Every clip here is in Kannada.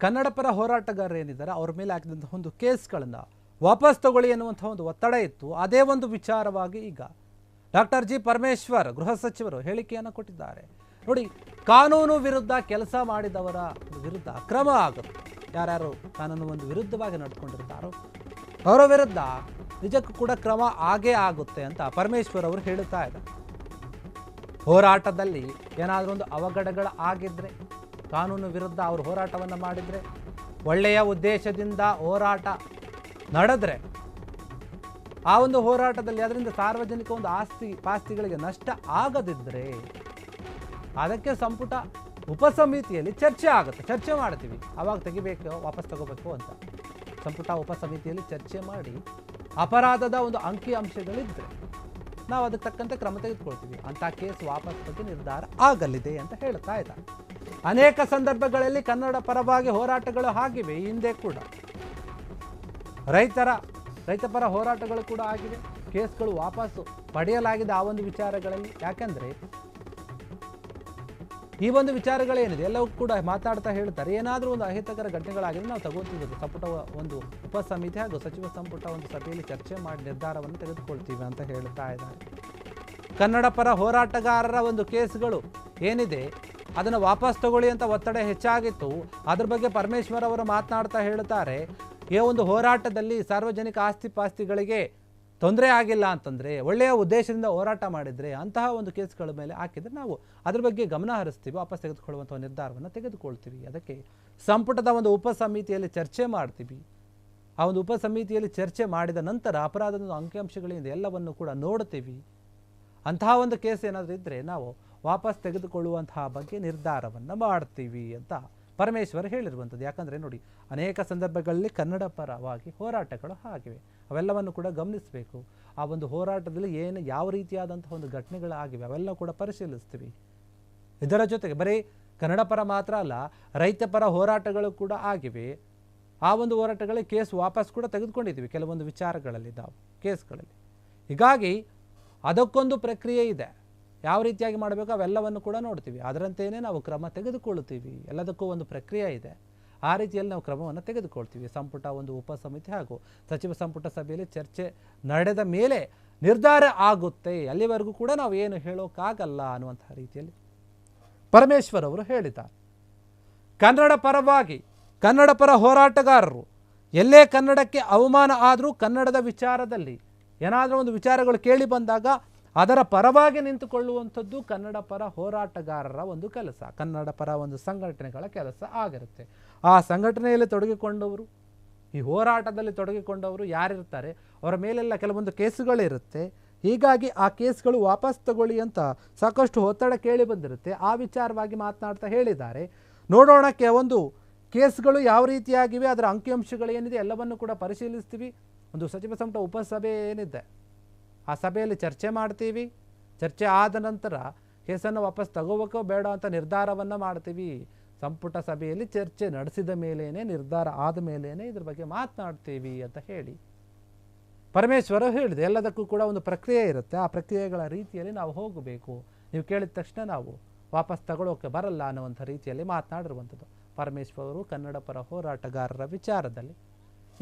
ಕನ್ನಡ ಪರ ಹೋರಾಟಗಾರರು ಏನಿದ್ದಾರೆ ಅವರ ಮೇಲೆ ಹಾಕಿದಂತಹ ಒಂದು ಕೇಸ್ಗಳನ್ನು ವಾಪಸ್ ತಗೊಳ್ಳಿ ಎನ್ನುವಂಥ ಒಂದು ಒತ್ತಡ ಇತ್ತು. ಅದೇ ಒಂದು ವಿಚಾರವಾಗಿ ಈಗ ಡಾಕ್ಟರ್ ಜಿ ಪರಮೇಶ್ವರ್ ಗೃಹ ಸಚಿವರು ಹೇಳಿಕೆಯನ್ನು ಕೊಟ್ಟಿದ್ದಾರೆ. ನೋಡಿ, ಕಾನೂನು ವಿರುದ್ಧ ಕೆಲಸ ಮಾಡಿದವರ ವಿರುದ್ಧ ಕ್ರಮ ಆಗುತ್ತೆ. ಯಾರ್ಯಾರು ಕಾನೂನು ಒಂದು ವಿರುದ್ಧವಾಗಿ ನಡ್ಕೊಂಡಿರ್ತಾರೋ ಅವರ ವಿರುದ್ಧ ನಿಜಕ್ಕೂ ಕೂಡ ಕ್ರಮ ಆಗೇ ಆಗುತ್ತೆ ಅಂತ ಪರಮೇಶ್ವರ್ ಅವರು ಹೇಳುತ್ತಾ ಇದ್ದಾರೆ. ಹೋರಾಟದಲ್ಲಿ ಏನಾದರೂ ಒಂದು ಅವಘಡಗಳು ಆಗಿದ್ರೆ, ಕಾನೂನು ವಿರುದ್ಧ ಅವರು ಹೋರಾಟವನ್ನು ಮಾಡಿದರೆ, ಒಳ್ಳೆಯ ಉದ್ದೇಶದಿಂದ ಹೋರಾಟ ನಡೆದ್ರೆ, ಆ ಒಂದು ಹೋರಾಟದಲ್ಲಿ ಅದರಿಂದ ಸಾರ್ವಜನಿಕ ಒಂದು ಪಾಸ್ತಿಗಳಿಗೆ ನಷ್ಟ ಆಗದಿದ್ದರೆ ಅದಕ್ಕೆ ಸಂಪುಟ ಉಪಸಮಿತಿಯಲ್ಲಿ ಚರ್ಚೆ ಆಗುತ್ತೆ. ಚರ್ಚೆ ಮಾಡ್ತೀವಿ, ಆವಾಗ ತೆಗಿಬೇಕು, ವಾಪಸ್ ತಗೋಬೇಕು ಅಂತ ಸಂಪುಟ ಉಪಸಮಿತಿಯಲ್ಲಿ ಚರ್ಚೆ ಮಾಡಿ ಅಪರಾಧದ ಒಂದು ಅಂಕಿ ಅಂಶಗಳಿದ್ದರೆ ನಾವು ಅದಕ್ಕೆ ತಕ್ಕಂತೆ ಕ್ರಮ ತೆಗೆದುಕೊಳ್ತೀವಿ. ಅಂಥ ಕೇಸ್ ವಾಪಸ್ ಬಗ್ಗೆ ನಿರ್ಧಾರ ಆಗಲಿದೆ ಅಂತ ಹೇಳ್ತಾ ಇದ್ದಾರೆ. ಅನೇಕ ಸಂದರ್ಭಗಳಲ್ಲಿ ಕನ್ನಡ ಪರವಾಗಿ ಹೋರಾಟಗಳು ಆಗಿವೆ. ಹಿಂದೆ ಕೂಡ ರೈತ ಪರ ಹೋರಾಟಗಳು ಕೂಡ ಆಗಿವೆ. ಕೇಸ್ಗಳು ವಾಪಸ್ಸು ಪಡೆಯಲಾಗಿದೆ ಆ ಒಂದು ವಿಚಾರಗಳಲ್ಲಿ. ಯಾಕೆಂದರೆ ಈ ಒಂದು ವಿಚಾರಗಳೇನಿದೆ ಎಲ್ಲವೂ ಕೂಡ ಮಾತಾಡ್ತಾ ಹೇಳ್ತಾರೆ, ಏನಾದರೂ ಒಂದು ಅಹಿತಕರ ಘಟನೆಗಳಾಗಿದ್ರೆ ನಾವು ತಗೋತೀವಿ, ಸಂಪುಟ ಒಂದು ಉಪಸಮಿತಿ ಹಾಗೂ ಸಚಿವ ಸಂಪುಟ ಒಂದು ಸಭೆಯಲ್ಲಿ ಚರ್ಚೆ ಮಾಡಿ ನಿರ್ಧಾರವನ್ನು ತೆಗೆದುಕೊಳ್ತೀವಿ ಅಂತ ಹೇಳ್ತಾ ಇದ್ದಾರೆ. ಕನ್ನಡ ಪರ ಹೋರಾಟಗಾರರ ಒಂದು ಕೇಸ್ಗಳು ಏನಿದೆ ಅದನ್ನು ವಾಪಸ್ ತಗೊಳ್ಳಿ ಅಂತ ಒತ್ತಡ ಹೆಚ್ಚಾಗಿತ್ತು. ಅದ್ರ ಬಗ್ಗೆ ಪರಮೇಶ್ವರ್ ಅವರು ಮಾತನಾಡ್ತಾ ಹೇಳ್ತಾರೆ, ಈ ಒಂದು ಹೋರಾಟದಲ್ಲಿ ಸಾರ್ವಜನಿಕ ಆಸ್ತಿ ಪಾಸ್ತಿಗಳಿಗೆ ತೊಂದರೆ ಆಗಿಲ್ಲ ಅಂತಂದರೆ, ಒಳ್ಳೆಯ ಉದ್ದೇಶದಿಂದ ಹೋರಾಟ ಮಾಡಿದರೆ ಅಂತಹ ಒಂದು ಕೇಸ್ಗಳ ಮೇಲೆ ಹಾಕಿದರೆ ನಾವು ಅದ್ರ ಬಗ್ಗೆ ಗಮನ ಹರಿಸ್ತೀವಿ, ವಾಪಸ್ ತೆಗೆದುಕೊಳ್ಳುವಂಥ ನಿರ್ಧಾರವನ್ನು ತೆಗೆದುಕೊಳ್ತೀವಿ. ಅದಕ್ಕೆ ಸಂಪುಟದ ಒಂದು ಉಪಸಮಿತಿಯಲ್ಲಿ ಚರ್ಚೆ ಮಾಡ್ತೀವಿ. ಆ ಒಂದು ಉಪಸಮಿತಿಯಲ್ಲಿ ಚರ್ಚೆ ಮಾಡಿದ ನಂತರ ಅಪರಾಧದ ಅಂಕಿಅಂಶಗಳಿಂದ ಎಲ್ಲವನ್ನು ಕೂಡ ನೋಡ್ತೀವಿ. ಅಂತಹ ಒಂದು ಕೇಸ್ ಏನಾದರೂ ಇದ್ದರೆ ನಾವು ವಾಪಸ್ ತೆಗೆದುಕೊಳ್ಳುವಂತಹ ಬಗ್ಗೆ ನಿರ್ಧಾರವನ್ನು ಮಾಡ್ತೀವಿ ಅಂತ ಪರಮೇಶ್ವರ್ ಹೇಳಿರುವಂಥದ್ದು. ಯಾಕಂದರೆ ನೋಡಿ, ಅನೇಕ ಸಂದರ್ಭಗಳಲ್ಲಿ ಕನ್ನಡ ಪರವಾಗಿ ಹೋರಾಟಗಳು ಆಗಿವೆ. ಅವೆಲ್ಲವನ್ನು ಕೂಡ ಗಮನಿಸಬೇಕು. ಆ ಒಂದು ಹೋರಾಟದಲ್ಲಿ ಯಾವ ರೀತಿಯಾದಂಥ ಒಂದು ಘಟನೆಗಳಾಗಿವೆ ಅವೆಲ್ಲ ಕೂಡ ಪರಿಶೀಲಿಸ್ತೀವಿ. ಇದರ ಜೊತೆಗೆ ಬರೀ ಕನ್ನಡ ಪರ ಮಾತ್ರ ಅಲ್ಲ, ರೈತ ಪರ ಹೋರಾಟಗಳು ಕೂಡ ಆಗಿವೆ. ಆ ಒಂದು ಹೋರಾಟಗಳಿಗೆ ಕೇಸ್ ವಾಪಸ್ ಕೂಡ ತೆಗೆದುಕೊಂಡಿದ್ದೀವಿ ಕೆಲವೊಂದು ವಿಚಾರಗಳಲ್ಲಿ, ನಾವು ಕೇಸ್ಗಳಲ್ಲಿ. ಹೀಗಾಗಿ ಅದಕ್ಕೊಂದು ಪ್ರಕ್ರಿಯೆ ಇದೆ. ಯಾವ ರೀತಿಯಾಗಿ ಮಾಡಬೇಕು ಅವೆಲ್ಲವನ್ನು ಕೂಡ ನೋಡ್ತೀವಿ. ಅದರಂತೆಯೇ ನಾವು ಕ್ರಮ ತೆಗೆದುಕೊಳ್ಳುತ್ತೀವಿ. ಎಲ್ಲದಕ್ಕೂ ಒಂದು ಪ್ರಕ್ರಿಯೆ ಇದೆ. ಆ ರೀತಿಯಲ್ಲಿ ನಾವು ಕ್ರಮವನ್ನು ತೆಗೆದುಕೊಳ್ತೀವಿ. ಸಂಪುಟ ಒಂದು ಉಪಸಮಿತಿ ಹಾಗೂ ಸಚಿವ ಸಂಪುಟ ಸಭೆಯಲ್ಲಿ ಚರ್ಚೆ ನಡೆದ ಮೇಲೆ ನಿರ್ಧಾರ ಆಗುತ್ತೆ. ಅಲ್ಲಿವರೆಗೂ ಕೂಡ ನಾವು ಏನು ಹೇಳೋಕ್ಕಾಗಲ್ಲ ಅನ್ನುವಂಥ ರೀತಿಯಲ್ಲಿ ಪರಮೇಶ್ವರ್ ಅವರು ಹೇಳಿದ್ದಾರೆ. ಕನ್ನಡ ಪರವಾಗಿ ಕನ್ನಡ ಪರ ಹೋರಾಟಗಾರರು ಎಲ್ಲೇ ಕನ್ನಡಕ್ಕೆ ಅವಮಾನ ಆದರೂ ಕನ್ನಡದ ವಿಚಾರದಲ್ಲಿ ಏನಾದರೂ ಒಂದು ವಿಚಾರಗಳು ಕೇಳಿ ಬಂದಾಗ ಅದರ ಪರವಾಗಿ ನಿಂತುಕೊಳ್ಳುವಂಥದ್ದು ಕನ್ನಡ ಪರ ಹೋರಾಟಗಾರರ ಒಂದು ಕೆಲಸ, ಕನ್ನಡ ಪರ ಒಂದು ಸಂಘಟನೆಗಳ ಕೆಲಸ ಆಗಿರುತ್ತೆ. ಆ ಸಂಘಟನೆಯಲ್ಲಿ ತೊಡಗಿಕೊಂಡವರು, ಈ ಹೋರಾಟದಲ್ಲಿ ತೊಡಗಿಕೊಂಡವರು ಯಾರಿರ್ತಾರೆ ಅವರ ಮೇಲೆಲ್ಲ ಕೆಲವೊಂದು ಕೇಸುಗಳಿರುತ್ತೆ. ಹೀಗಾಗಿ ಆ ಕೇಸ್ಗಳು ವಾಪಸ್ ತಗೊಳ್ಳಿ ಅಂತ ಸಾಕಷ್ಟು ಒತ್ತಡ ಕೇಳಿ ಬಂದಿರುತ್ತೆ. ಆ ವಿಚಾರವಾಗಿ ಮಾತನಾಡ್ತಾ ಹೇಳಿದ್ದಾರೆ. ನೋಡೋಣ ಒಂದು ಕೇಸ್ಗಳು ಯಾವ ರೀತಿಯಾಗಿವೆ, ಅದರ ಅಂಕಿಅಂಶಗಳು ಏನಿದೆ ಎಲ್ಲವನ್ನು ಕೂಡ ಪರಿಶೀಲಿಸ್ತೀವಿ. ಒಂದು ಸಚಿವ ಸಂಪುಟ ಉಪಸಭೆ ಏನಿದೆ ಆ ಸಭೆಯಲ್ಲಿ ಚರ್ಚೆ ಮಾಡ್ತೀವಿ. ಚರ್ಚೆ ಆದ ನಂತರ ಕೇಸನ್ನು ವಾಪಸ್ ತಗೋಬೇಕೋ ಬೇಡ ಅಂತ ನಿರ್ಧಾರವನ್ನು ಮಾಡ್ತೀವಿ. ಸಂಪುಟ ಸಭೆಯಲ್ಲಿ ಚರ್ಚೆ ನಡೆಸಿದ ಮೇಲೇ, ನಿರ್ಧಾರ ಆದ ಮೇಲೇ ಇದ್ರ ಬಗ್ಗೆ ಮಾತನಾಡ್ತೀವಿ ಅಂತ ಹೇಳಿ ಪರಮೇಶ್ವರ ಹೇಳಿದೆ. ಎಲ್ಲದಕ್ಕೂ ಕೂಡ ಒಂದು ಪ್ರಕ್ರಿಯೆ ಇರುತ್ತೆ. ಆ ಪ್ರಕ್ರಿಯೆಗಳ ರೀತಿಯಲ್ಲಿ ನಾವು ಹೋಗಬೇಕು. ನೀವು ಕೇಳಿದ ತಕ್ಷಣ ನಾವು ವಾಪಸ್ ತಗೊಳ್ಳೋಕೆ ಬರಲ್ಲ ಅನ್ನುವಂಥ ರೀತಿಯಲ್ಲಿ ಮಾತನಾಡಿರುವಂಥದ್ದು ಪರಮೇಶ್ವರ್ ಅವರು ಕನ್ನಡ ಪರ ಹೋರಾಟಗಾರರ ವಿಚಾರದಲ್ಲಿ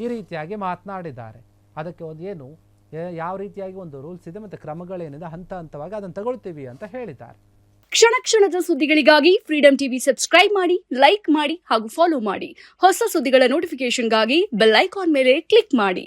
ಈ ರೀತಿಯಾಗಿ ಮಾತನಾಡಿದ್ದಾರೆ. ಅದಕ್ಕೆ ಒಂದು ಯಾವ ರೀತಿಯಾಗಿ ಒಂದು ರೂಲ್ಸ್ ಇದೆ ಮತ್ತು ಕ್ರಮಗಳೇನಿದೆ ಹಂತ ಹಂತವಾಗಿ ಅದನ್ನು ತಗೊಳ್ತೀವಿ ಅಂತ ಹೇಳಿದ್ದಾರೆ. ಕ್ಷಣ ಕ್ಷಣದ ಸುದ್ದಿಗಳಿಗಾಗಿ ಫ್ರೀಡಂ ಟಿವಿ ಸಬ್ಸ್ಕ್ರೈಬ್ ಮಾಡಿ, ಲೈಕ್ ಮಾಡಿ ಹಾಗೂ ಫಾಲೋ ಮಾಡಿ. ಹೊಸ ಸುದ್ದಿಗಳ ನೋಟಿಫಿಕೇಶನ್ಗಾಗಿ ಬೆಲ್ ಐಕಾನ್ ಮೇಲೆ ಕ್ಲಿಕ್ ಮಾಡಿ.